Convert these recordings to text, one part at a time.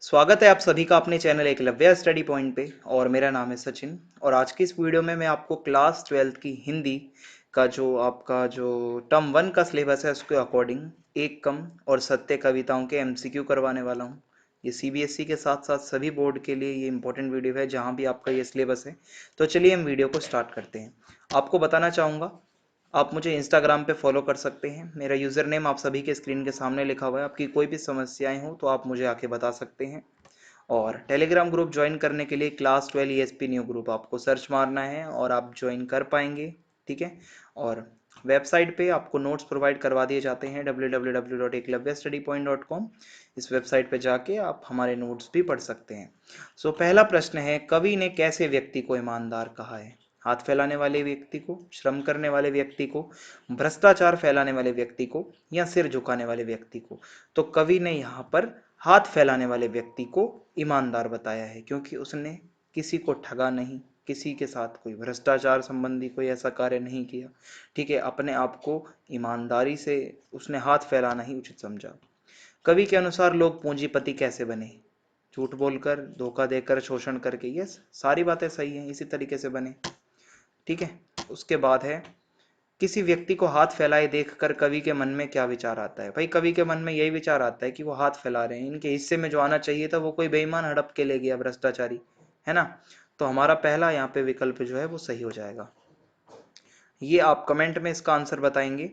स्वागत है आप सभी का अपने चैनल एकलव्य स्टडी पॉइंट पे। और मेरा नाम है सचिन। और आज की इस वीडियो में मैं आपको क्लास 12th की हिंदी का जो आपका जो टर्म 1 का सिलेबस है उसके अकॉर्डिंग एक कम और सत्य कविताओं के एमसीक्यू करवाने वाला हूँ। ये सीबीएसई के साथ साथ सभी बोर्ड के लिए ये इंपॉर्टेंट वीडियो है जहाँ भी आपका ये सिलेबस है। तो चलिए हम वीडियो को स्टार्ट करते हैं। आपको बताना चाहूँगा, आप मुझे इंस्टाग्राम पे फॉलो कर सकते हैं। मेरा यूज़र नेम आप सभी के स्क्रीन के सामने लिखा हुआ है। आपकी कोई भी समस्याएं हो तो आप मुझे आके बता सकते हैं। और टेलीग्राम ग्रुप ज्वाइन करने के लिए क्लास 12 ईएसपी न्यू ग्रुप आपको सर्च मारना है और आप ज्वाइन कर पाएंगे। ठीक है। और वेबसाइट पे आपको नोट्स प्रोवाइड करवा दिए जाते हैं www.eklavyastudypoint.com। इस वेबसाइट पे जाके आप हमारे नोट्स भी पढ़ सकते हैं। पहला प्रश्न है, कवि ने कैसे व्यक्ति को ईमानदार कहा है? हाथ फैलाने वाले व्यक्ति को, श्रम करने वाले व्यक्ति को, भ्रष्टाचार फैलाने वाले व्यक्ति को, या सिर झुकाने वाले व्यक्ति को? तो कवि ने यहाँ पर हाथ फैलाने वाले व्यक्ति को ईमानदार बताया है, क्योंकि उसने किसी को ठगा नहीं, किसी के साथ कोई भ्रष्टाचार संबंधी कोई ऐसा कार्य नहीं किया। ठीक है, अपने आप को ईमानदारी से उसने हाथ फैलाना ही उचित समझा। कवि के अनुसार लोग पूंजीपति कैसे बने? झूठ बोलकर, धोखा देकर, शोषण करके। यस, सारी बातें सही हैं, इसी तरीके से बने। ठीक है। उसके बाद है, किसी व्यक्ति को हाथ फैलाए देखकर कवि के मन में क्या विचार आता है? भाई कवि के मन में यही विचार आता है कि वो हाथ फैला रहे हैं, इनके हिस्से में जो आना चाहिए था वो कोई बेईमान हड़प के ले गया, भ्रष्टाचारी है ना। तो हमारा पहला यहाँ पे विकल्प जो है वो सही हो जाएगा। ये आप कमेंट में इसका आंसर बताएंगे।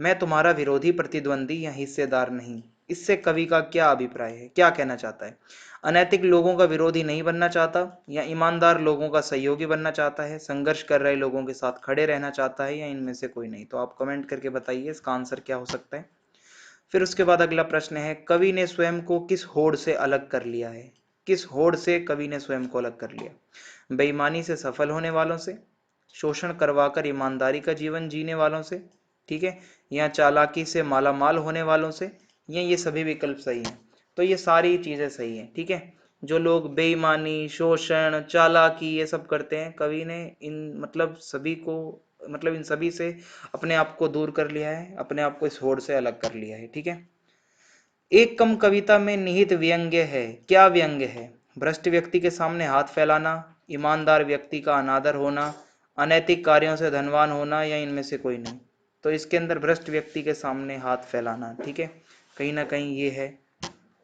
मैं तुम्हारा विरोधी, प्रतिद्वंदी या हिस्सेदार नहीं। इससे कवि का क्या अभिप्राय है, क्या कहना चाहता है? अनैतिक लोगों का विरोधी नहीं बनना चाहता, या ईमानदार लोगों का सहयोगी बनना चाहता है, संघर्ष कर रहे लोगों के साथ खड़े रहना चाहता है, या इनमें से कोई नहीं? तो आप कमेंट करके बताइए इसका आंसर क्या हो सकता है। फिर उसके बाद अगला प्रश्न है, कवि ने स्वयं को किस होड़ से अलग कर लिया है? किस होड़ से कवि ने स्वयं को अलग कर लिया? बेईमानी से सफल होने वालों से, शोषण करवाकर ईमानदारी का जीवन जीने वालों से, ठीक है, या चालाकी से मालामाल होने वालों से, या ये सभी विकल्प सही हैं? तो ये सारी चीजें सही हैं। ठीक है। जो लोग बेईमानी, शोषण, चालाकी ये सब करते हैं, कवि ने इन मतलब सभी को, मतलब इन सभी से अपने आप को दूर कर लिया है, अपने आप को इस होड़ से अलग कर लिया है। ठीक है। एक कम कविता में निहित व्यंग्य है, क्या व्यंग्य है? भ्रष्ट व्यक्ति के सामने हाथ फैलाना, ईमानदार व्यक्ति का अनादर होना, अनैतिक कार्यों से धनवान होना, या इनमें से कोई नहीं? तो इसके अंदर भ्रष्ट व्यक्ति के सामने हाथ फैलाना। ठीक है, कहीं ना कहीं ये है।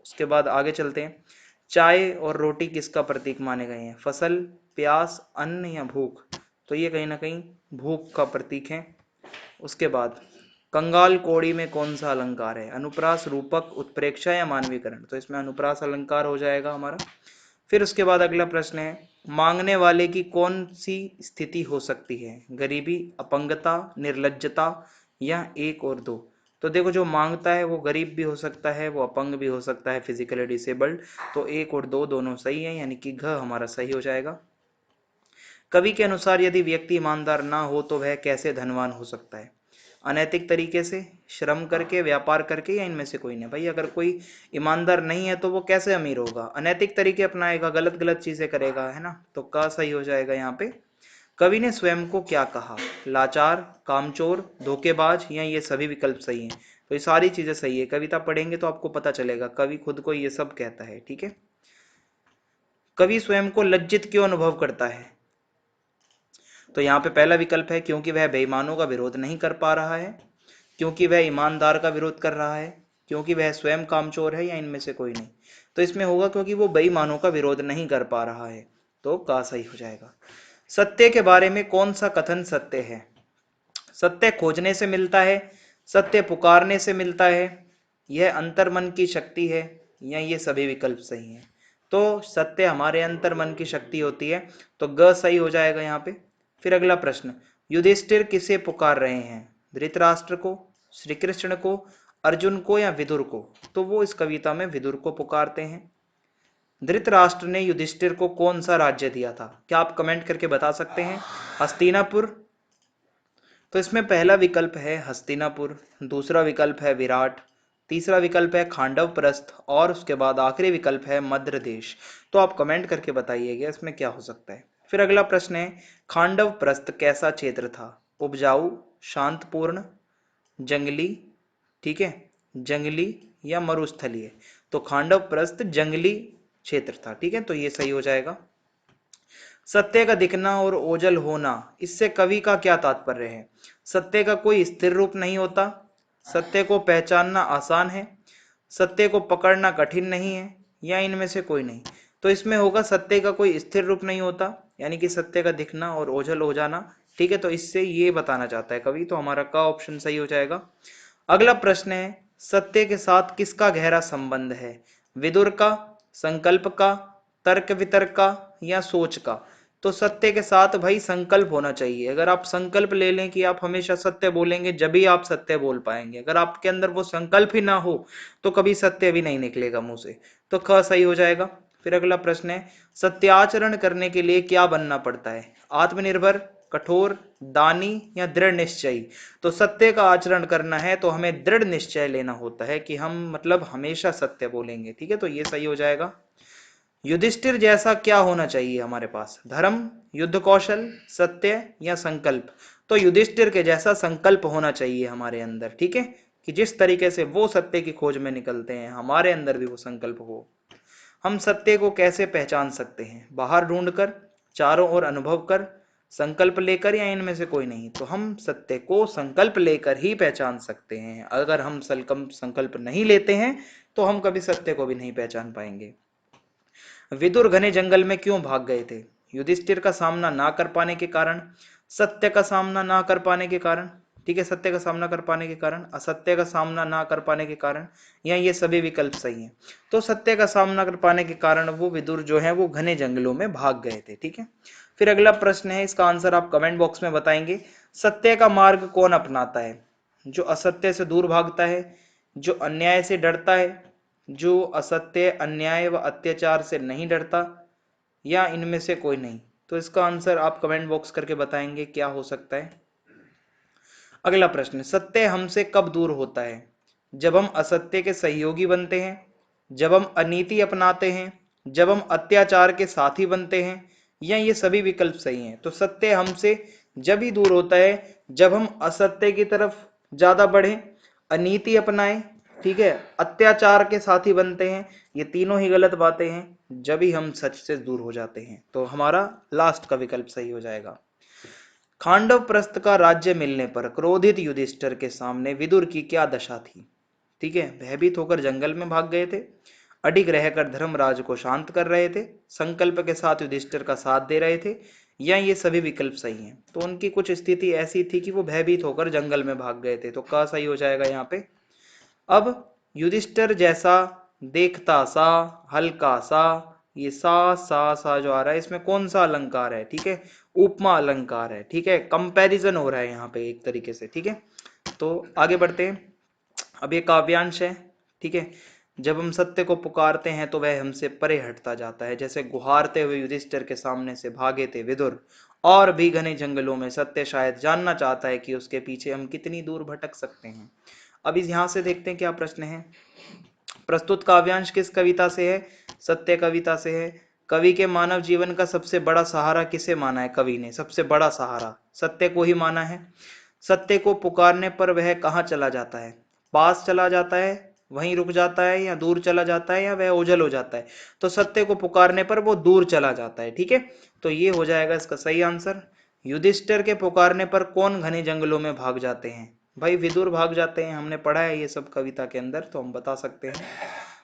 उसके बाद आगे चलते हैं। चाय और रोटी किसका प्रतीक माने गए हैं? फसल, प्यास, अन्न, या भूख? तो ये कहीं ना कहीं भूख का प्रतीक है। उसके बाद, कंगाल कोड़ी में कौन सा अलंकार है? अनुप्रास, रूपक, उत्प्रेक्षा, या मानवीकरण? तो इसमें अनुप्रास अलंकार हो जाएगा हमारा। फिर उसके बाद अगला प्रश्न है, मांगने वाले की कौन सी स्थिति हो सकती है? गरीबी, अपंगता, निर्लज्जता, या एक और दो? तो देखो, जो मांगता है वो गरीब भी हो सकता है, वो अपंग भी हो सकता है, फिजिकली डिसेबल्ड। तो एक और दो दोनों सही है, यानी कि घ हमारा सही हो जाएगा। कवि के अनुसार यदि व्यक्ति ईमानदार ना हो तो वह कैसे धनवान हो सकता है? अनैतिक तरीके से, श्रम करके, व्यापार करके, या इनमें से कोई नहीं? भाई अगर कोई ईमानदार नहीं है तो वो कैसे अमीर होगा? अनैतिक तरीके अपनाएगा, गलत गलत चीजें करेगा, है ना। तो का सही हो जाएगा यहाँ पे। कवि ने स्वयं को क्या कहा? लाचार, कामचोर, धोखेबाज, या ये सभी विकल्प सही हैं? तो ये सारी चीजें सही है। कविता पढ़ेंगे तो आपको पता चलेगा कवि खुद को ये सब कहता है। ठीक है। कवि स्वयं को लज्जित क्यों अनुभव करता है? तो यहाँ पे पहला विकल्प है, क्योंकि वह बेईमानों का विरोध नहीं कर पा रहा है, क्योंकि वह ईमानदार का विरोध कर रहा है, क्योंकि वह स्वयं कामचोर है, या इनमें से कोई नहीं? तो इसमें होगा क्योंकि वो बेईमानों का विरोध नहीं कर पा रहा है। तो का सही हो जाएगा। सत्य के बारे में कौन सा कथन सत्य है? सत्य खोजने से मिलता है, सत्य पुकारने से मिलता है, यह अंतर्मन की शक्ति है, या ये सभी विकल्प सही हैं? तो सत्य हमारे अंतर्मन की शक्ति होती है। तो ग सही हो जाएगा यहाँ पे। फिर अगला प्रश्न, युधिष्ठिर किसे पुकार रहे हैं? धृतराष्ट्र को, श्री कृष्ण को, अर्जुन को, या विदुर को? तो वो इस कविता में विदुर को पुकारते हैं। धृतराष्ट्र ने युधिष्ठिर को कौन सा राज्य दिया था? क्या आप कमेंट करके बता सकते हैं? हस्तिनापुर? तो इसमें पहला विकल्प है हस्तिनापुर, दूसरा विकल्प है विराट, तीसरा विकल्प है खांडव प्रस्थ, और उसके बाद आखिरी विकल्प है मद्र देश। तो आप कमेंट करके बताइएगा इसमें क्या हो सकता है। फिर अगला प्रश्न है, खांडव प्रस्थ कैसा क्षेत्र था? उपजाऊ, शांतपूर्ण, जंगली, ठीक है, जंगली, या मरुस्थलीय? तो खांडव प्रस्थ जंगली क्षेत्र था। ठीक है, तो ये सही हो जाएगा। सत्य का दिखना और ओझल होना, इससे कवि का क्या तात्पर्य है? सत्य का कोई स्थिर रूप नहीं होता, सत्य को पहचानना आसान है, सत्य को पकड़ना कठिन नहीं है, या इनमें से कोई नहीं। तो इसमें होगा सत्य का कोई स्थिर रूप नहीं होता, यानी कि सत्य का दिखना और ओझल हो जाना। ठीक है, तो इससे ये बताना चाहता है कवि, तो हमारा का ऑप्शन सही हो जाएगा। अगला प्रश्न है, सत्य के साथ किसका गहरा संबंध है? विदुर का, संकल्प का, तर्क वितर्क का, या सोच का? तो सत्य के साथ भाई संकल्प होना चाहिए। अगर आप संकल्प ले लें कि आप हमेशा सत्य बोलेंगे, जब ही आप सत्य बोल पाएंगे। अगर आपके अंदर वो संकल्प ही ना हो तो कभी सत्य भी नहीं निकलेगा मुंह से। तो ख सही हो जाएगा। फिर अगला प्रश्न है, सत्याचरण करने के लिए क्या बनना पड़ता है? आत्मनिर्भर, कठोर, दानी, या दृढ़ निश्चयी? तो सत्य का आचरण करना है तो हमें दृढ़ निश्चय लेना होता है कि हम मतलब हमेशा सत्य बोलेंगे। ठीक है, तो ये सही हो जाएगा। युधिष्ठिर जैसा क्या होना चाहिए हमारे पास? धर्म, युद्ध कौशल, सत्य, या संकल्प? तो युधिष्ठिर के जैसा संकल्प होना चाहिए हमारे अंदर। ठीक है, कि जिस तरीके से वो सत्य की खोज में निकलते हैं, हमारे अंदर भी वो संकल्प हो। हम सत्य को कैसे पहचान सकते हैं? बाहर ढूंढकर, चारों ओर अनुभव कर, संकल्प लेकर, या इनमें से कोई नहीं? तो हम सत्य को संकल्प लेकर ही पहचान सकते हैं। अगर हम संकल्प नहीं लेते हैं तो हम कभी सत्य को भी नहीं पहचान पाएंगे। विदुर घने जंगल में क्यों भाग गए थे? युधिष्ठिर का सामना ना कर पाने के कारण, सत्य का सामना ना कर पाने के कारण, ठीक है, सत्य का सामना कर पाने के कारण, असत्य का सामना ना कर पाने के कारण, या ये सभी विकल्प सही हैं? तो सत्य का सामना कर पाने के कारण वो विदुर जो है वो घने जंगलों में भाग गए थे। ठीक है, फिर अगला प्रश्न है, इसका आंसर आप कमेंट बॉक्स में बताएंगे। सत्य का मार्ग कौन अपनाता है? जो असत्य से दूर भागता है, जो अन्याय से डरता है, जो असत्य, अन्याय व अत्याचार से नहीं डरता, या इनमें से कोई नहीं? तो इसका आंसर आप कमेंट बॉक्स करके बताएंगे क्या हो सकता है। अगला प्रश्न, सत्य हमसे कब दूर होता है? जब हम असत्य के सहयोगी बनते हैं, जब हम अनीति अपनाते हैं, जब हम अत्याचार के साथी बनते हैं, या ये सभी विकल्प सही हैं? तो सत्य हमसे जब ही दूर होता है जब हम असत्य की तरफ ज्यादा बढ़े, अनीति अपनाएं, ठीक है, अत्याचार के साथी बनते हैं, ये तीनों ही गलत बातें हैं जब ही हम सच से दूर हो जाते हैं। तो हमारा लास्ट का विकल्प सही हो जाएगा। खांडव प्रस्थ का राज्य मिलने पर क्रोधित युधिष्ठिर के सामने विदुर की क्या दशा थी? ठीक है, भयभीत होकर जंगल में भाग गए थे, अडिग रहकर धर्मराज को शांत कर रहे थे, संकल्प के साथ युधिष्ठिर का साथ दे रहे थे, या ये सभी विकल्प सही हैं? तो उनकी कुछ स्थिति ऐसी थी कि वो भयभीत होकर जंगल में भाग गए थे। तो का सही हो जाएगा यहाँ पे। अब युधिष्ठिर जैसा, देखता सा, हल्का सा, ये सा जो आ रहा है इसमें कौन सा अलंकार है? ठीक है, उपमा अलंकार है। ठीक है, कंपैरिजन हो रहा है यहाँ पे एक तरीके से। ठीक है, तो आगे बढ़ते हैं। अब ये काव्यांश है। ठीक है, जब हम सत्य को पुकारते हैं तो वह हमसे परे हटता जाता है। जैसे गुहारते हुए युधिष्ठिर के सामने से भागे थे विदुर, और भी घने जंगलों में सत्य शायद जानना चाहता है कि उसके पीछे हम कितनी दूर भटक सकते हैं। अब इस यहां से देखते हैं क्या प्रश्न है। प्रस्तुत काव्यांश किस कविता से है? सत्य कविता से है। कवि के मानव जीवन का सबसे बड़ा सहारा किसे माना है? कवि ने सबसे बड़ा सहारा सत्य को ही माना है। सत्य को पुकारने पर वह कहाँ चला जाता है? पास चला जाता है, वहीं रुक जाता है, या दूर चला जाता है, या वह ओझल हो जाता है? तो सत्य को पुकारने पर वो दूर चला जाता है। ठीक है, तो ये हो जाएगा इसका सही आंसर। युधिष्ठिर के पुकारने पर कौन घने जंगलों में भाग जाते हैं? भाई विदुर भाग जाते हैं, हमने पढ़ा है ये सब कविता के अंदर, तो हम बता सकते हैं।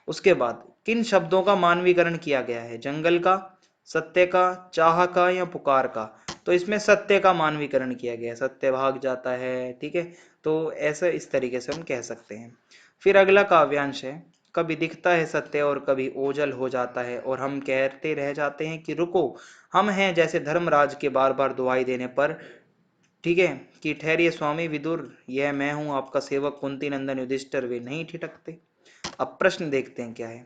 उसके बाद किन शब्दों का मानवीकरण किया गया है? जंगल का, सत्य का, चाह का, या पुकार का? तो इसमें सत्य का मानवीकरण किया गया है, सत्य भाग जाता है। ठीक है, तो ऐसे इस तरीके से हम कह सकते हैं। फिर अगला काव्यांश है, कभी दिखता है सत्य और कभी ओझल हो जाता है, और हम कहते रह जाते हैं कि रुको, हम हैं जैसे धर्मराज के बार बार दुहाई देने पर। ठीक है, कि ठहरिए स्वामी विदुर, यह मैं हूं आपका सेवक कुंती नंदन युधिष्ठिर, वे नहीं ठिठकते। अब प्रश्न देखते हैं क्या है।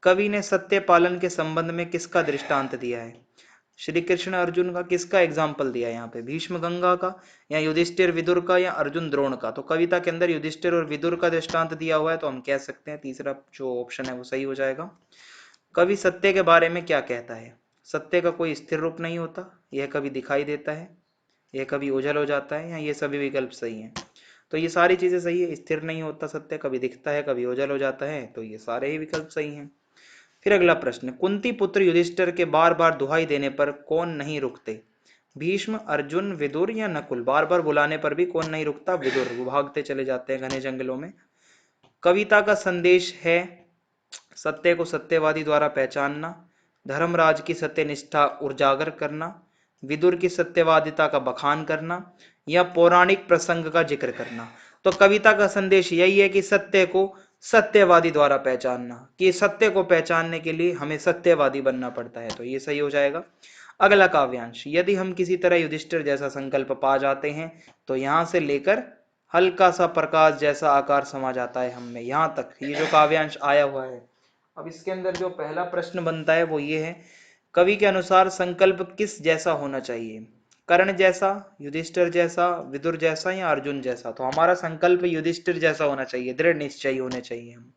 कवि ने सत्य पालन के संबंध में किसका दृष्टांत दिया है? श्री कृष्ण अर्जुन का? किसका एग्जाम्पल दिया है यहाँ पे? भीष्म गंगा का, या युधिष्ठिर विदुर का, या अर्जुन द्रोण का? तो कविता के अंदर युधिष्ठिर और विदुर का दृष्टांत दिया हुआ है, तो हम कह सकते हैं तीसरा जो ऑप्शन है वो सही हो जाएगा। कवि सत्य के बारे में क्या कहता है? सत्य का कोई स्थिर रूप नहीं होता, यह कभी दिखाई देता है, यह कभी ओझल हो जाता है, या ये सभी विकल्प सही हैं? तो ये सारी चीजें सही है। स्थिर नहीं होता सत्य, कभी दिखता है, कभी ओझल हो जाता है, तो ये सारे ही विकल्प सही हैं। फिर अगला प्रश्न, कुंती पुत्र युधिष्ठिर के बार बार दुहाई देने पर कौन नहीं रुकते? भीष्म, अर्जुन, विदुर या नकुल? बार बार बुलाने पर भी कौन नहीं रुकता? विदुर। वो भागते चले जाते हैं घने जंगलों में। कविता का संदेश है सत्य को सत्यवादी द्वारा पहचानना, धर्मराज की सत्यनिष्ठा उजागर करना, विदुर की सत्यवादिता का बखान करना, या पौराणिक प्रसंग का जिक्र करना। तो कविता का संदेश यही है कि सत्य को सत्यवादी द्वारा पहचानना, कि सत्य को पहचानने के लिए हमें सत्यवादी बनना पड़ता है, तो ये सही हो जाएगा। अगला काव्यांश, यदि हम किसी तरह युधिष्ठिर जैसा संकल्प पा जाते हैं तो यहां से लेकर हल्का सा प्रकाश जैसा आकार समा जाता है हम में, यहां तक ये जो काव्यांश आया हुआ है। अब इसके अंदर जो पहला प्रश्न बनता है वो ये है, कवि के अनुसार संकल्प किस जैसा होना चाहिए? कर्ण जैसा, युधिष्ठिर जैसा, विदुर जैसा या अर्जुन जैसा? तो हमारा संकल्प युधिष्ठिर जैसा होना चाहिए, दृढ़ निश्चयी होने चाहिए हम।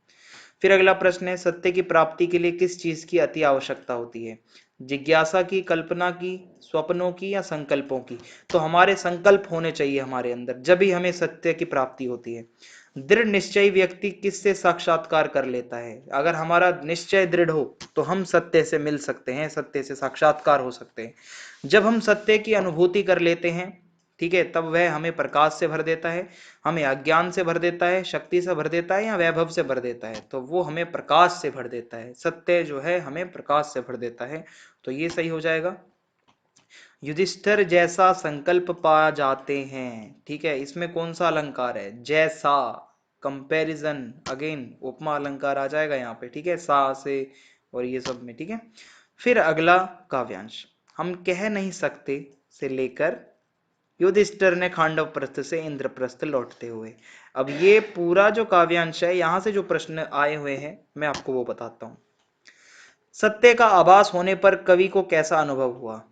फिर अगला प्रश्न है, सत्य की प्राप्ति के लिए किस चीज की अति आवश्यकता होती है? जिज्ञासा की, कल्पना की, स्वप्नों की या संकल्पों की? तो हमारे संकल्प होने चाहिए हमारे अंदर, जब भी हमें सत्य की प्राप्ति होती है। दृढ़ निश्चयी व्यक्ति किससे साक्षात्कार कर लेता है? अगर हमारा निश्चय दृढ़ हो तो हम सत्य से मिल सकते हैं, सत्य से साक्षात्कार हो सकते हैं। जब हम सत्य की अनुभूति कर लेते हैं, ठीक है, तब वह हमें प्रकाश से भर देता है, हमें अज्ञान से भर देता है, शक्ति से भर देता है या वैभव से भर देता है? तो वो हमें प्रकाश से भर देता है, सत्य जो है हमें प्रकाश से भर देता है, तो ये सही हो जाएगा। युधिष्ठिर जैसा संकल्प पा जाते हैं, ठीक है, इसमें कौन सा अलंकार है? जैसा, कंपैरिजन, अगेन उपमा अलंकार आ जाएगा यहाँ पे, ठीक है, सा से और ये सब में, ठीक है। फिर अगला काव्यांश, हम कह नहीं सकते से लेकर युधिष्ठिर ने खांडव प्रस्थ से इंद्रप्रस्थ लौटते हुए। अब ये पूरा जो काव्यांश है, यहां से जो प्रश्न आए हुए हैं मैं आपको वो बताता हूं। सत्य का आभास होने पर कवि को कैसा अनुभव हुआ?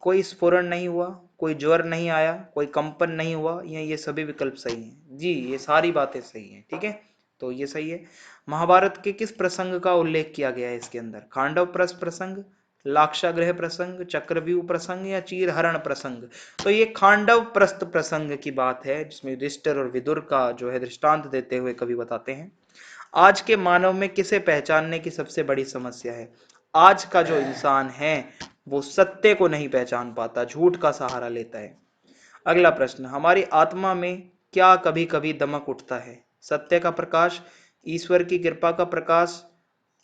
कोई स्फुरण नहीं हुआ, कोई ज्वर नहीं आया, कोई कंपन नहीं हुआ, ये सभी विकल्प सही हैं जी, ये सारी बातें सही हैं, ठीक है, तो ये सही है। महाभारत के किस प्रसंग का उल्लेख किया गया है इसके अंदर? खांडव प्रस्थ प्रसंग, लाक्षागृह प्रसंग, चक्रव्यूह प्रसंग या चीरहरण प्रसंग? तो ये खांडव प्रस्थ प्रसंग की बात है, जिसमें युधिष्ठिर और विदुर का जो है दृष्टांत देते हुए कवि बताते हैं। आज के मानव में किसे पहचानने की सबसे बड़ी समस्या है? आज का जो इंसान है वो सत्य को नहीं पहचान पाता, झूठ का सहारा लेता है। अगला प्रश्न, हमारी आत्मा में क्या कभी कभी दमक उठता है? सत्य का प्रकाश, ईश्वर की कृपा का प्रकाश,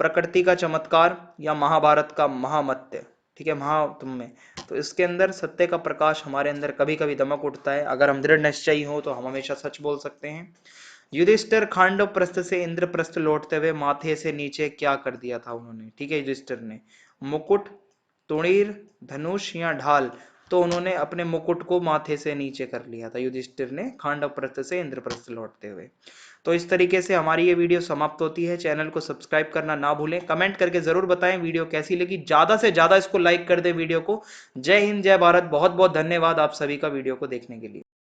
प्रकृति का चमत्कार या महाभारत का महामत्य? ठीक है, महात्म में, तो इसके अंदर सत्य का प्रकाश हमारे अंदर कभी कभी दमक उठता है। अगर हम दृढ़ निश्चयी हो तो हम हमेशा सच बोल सकते हैं। युधिष्ठिर खांडव प्रस्थ से इंद्रप्रस्थ लौटते हुए माथे से नीचे क्या कर दिया था उन्होंने? ठीक है, युधिष्ठिर ने मुकुट, तुणीर, धनुष या ढाल? तो उन्होंने अपने मुकुट को माथे से नीचे कर लिया था युधिष्ठिर ने खांडव प्रस्थ से इंद्रप्रस्थ लौटते हुए। तो इस तरीके से हमारी ये वीडियो समाप्त होती है। चैनल को सब्सक्राइब करना ना भूलें, कमेंट करके जरूर बताएं वीडियो कैसी लगी, ज्यादा से ज्यादा इसको लाइक कर दें वीडियो को। जय हिंद, जय भारत, बहुत बहुत धन्यवाद आप सभी का वीडियो को देखने के लिए।